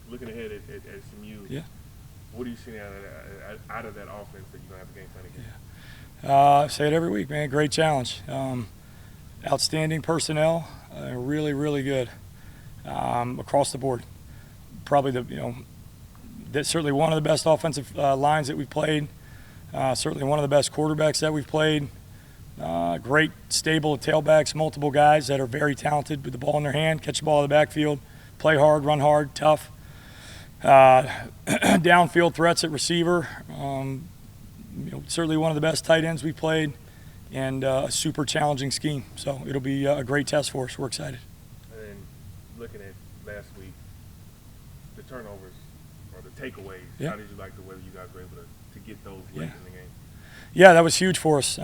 looking ahead at SMU, Yeah. what are you seeing out of that offense that you're going to have a game plan against? I say it every week, man. Great challenge. Outstanding personnel, really, really good across the board. Probably that's certainly one of the best offensive lines that we've played. Certainly one of the best quarterbacks that we've played. Great stable tailbacks, multiple guys that are very talented with the ball in their hand, catch the ball in the backfield, play hard, run hard, tough. Downfield threats at receiver. Certainly one of the best tight ends we've played, and a super challenging scheme. So it'll be a great test for us. We're excited. And then looking at last week, the turnovers or the takeaways, Yeah. how did you like the way you guys were able to get those late in the game? Yeah, that was huge for us.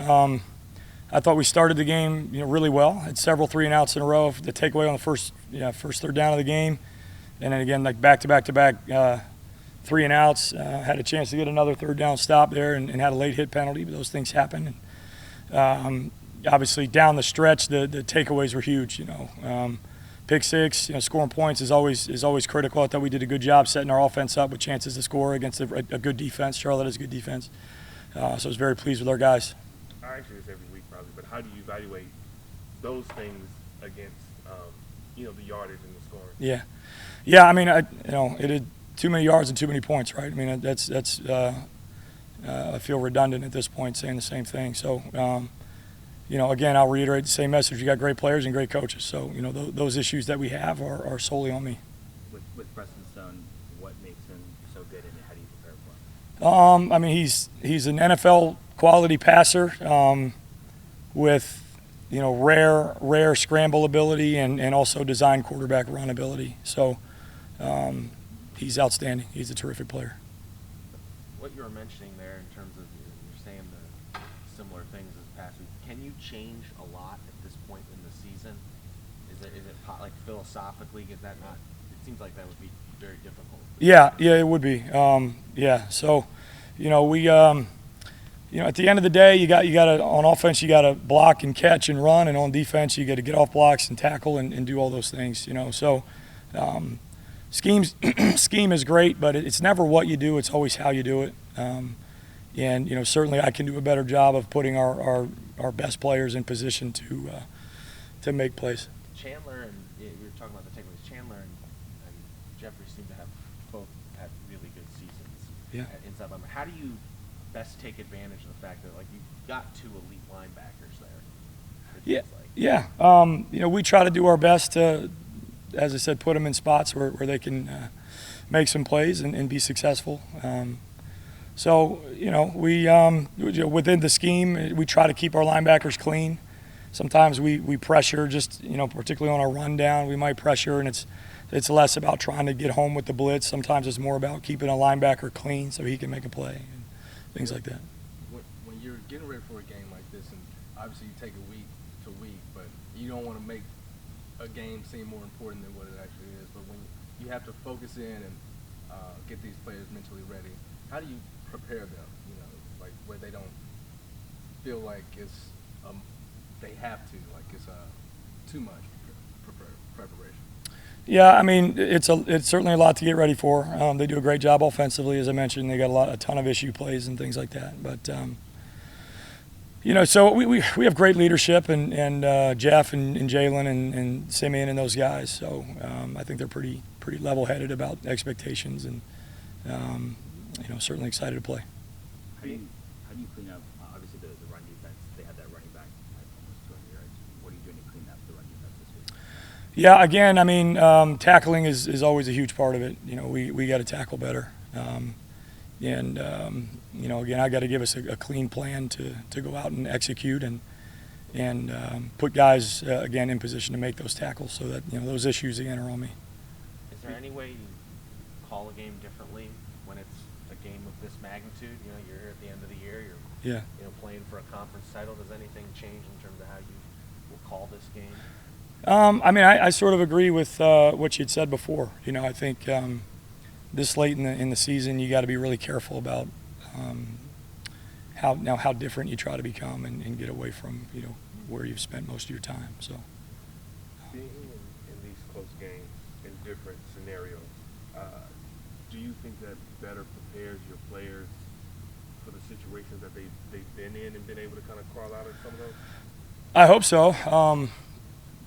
I thought we started the game, really well. Had several 3-and-outs in a row. The takeaway on the first third down of the game, and then again like back-to-back 3-and-outs. Had a chance to get another third down stop there, and had a late hit penalty, but those things happen. And, obviously, down the stretch, the takeaways were huge. Pick six, scoring points is always critical. I thought we did a good job setting our offense up with chances to score against a good defense. Charlotte has a good defense, so I was very pleased with our guys. I ask you this every week probably, but how do you evaluate those things against the yardage and the scoring? Yeah. I mean, it had too many yards and too many points, right? I mean, that's I feel redundant at this point saying the same thing. So, again, I'll reiterate the same message. You got great players and great coaches. So, those issues that we have are solely on me. With Preston Stone, what makes him so good, and how do you prepare for him? I mean, he's an NFL quality passer with rare scramble ability and also design quarterback run ability. So he's outstanding. He's a terrific player. What you were mentioning there in terms of you're saying the similar things as past week, can you change a lot at this point in the season? Is it like philosophically, is that not? It seems like that would be very difficult. Yeah, it would be. So, we, at the end of the day, you got to on offense, you got to block and catch and run, and on defense, you got to get off blocks and tackle and do all those things. So, scheme is great, but it's never what you do; it's always how you do it. And certainly, I can do a better job of putting our best players in position to make plays. Chandler and we were talking about the takeaways. Chandler and Jeffrey seem to have both had really good seasons. Yeah. Inside linebacker. How do you best take advantage of the fact that you've got two elite linebackers there? Yeah. We try to do our best to, as I said, put them in spots where they can make some plays and be successful. So we within the scheme, we try to keep our linebackers clean. Sometimes we pressure, just particularly on our rundown, we might pressure, and it's less about trying to get home with the blitz. Sometimes it's more about keeping a linebacker clean so he can make a play and things like that. When you're getting ready for a game like this, and obviously you take it week to week, but you don't want to make a game seem more important than what it actually is. But when you have to focus in and get these players mentally ready, how do you prepare them? Where they don't feel like it's they have to, like it's too much preparation. Yeah, I mean it's certainly a lot to get ready for. They do a great job offensively, as I mentioned. They got a ton of issue plays and things like that. But so we have great leadership and Jeff and Jalen and Simeon and those guys. So I think they're pretty level-headed about expectations and certainly excited to play. How do you clean up? Obviously, the run defense. They had that running back almost 200 yards. What are you doing to clean up the run defense this week? Yeah, again, I mean, tackling is always a huge part of it. We got to tackle better, and again, I got to give us a clean plan to go out and execute and put guys again in position to make those tackles, so that those issues again are on me. Is there any way you call a game differently when it's a game of this magnitude? You're here at the end of the year. You're playing for a conference title. Does anything change in terms of how you will call this game? I mean, I sort of agree with what you'd said before. I think this late in the season, you got to be really careful about how different you try to become and get away from where you've spent most of your time. So Being in these close games in different scenarios, do you think that better prepares your players for the situations that they've been in and been able to kind of crawl out of some of those? I hope so.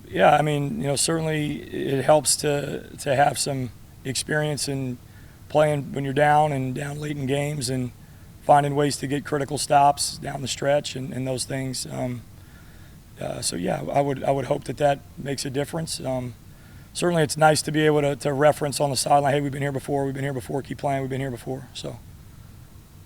Yeah, I mean, certainly it helps to have some experience in playing when you're down and down late in games and finding ways to get critical stops down the stretch and those things. So yeah, I would hope that makes a difference. Certainly, it's nice to be able to reference on the sideline, hey, we've been here before, keep playing, we've been here before. So.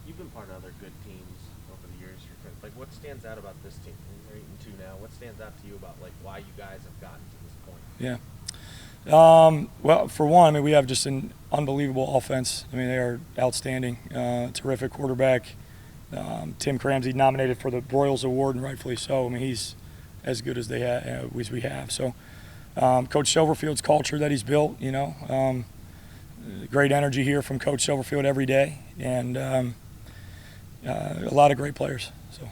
You've been part of other good teams over the years. Like, what stands out about this team? We're 8-2 now. What stands out to you about like why you guys have gotten to this point? Yeah. Well, for one, I mean, we have just an unbelievable offense. I mean, they are outstanding. Terrific quarterback. Tim Cramsey nominated for the Broyles Award, and rightfully so. I mean, he's as good as as we have. So, Coach Silverfield's culture that he's built, great energy here from Coach Silverfield every day, and a lot of great players. So.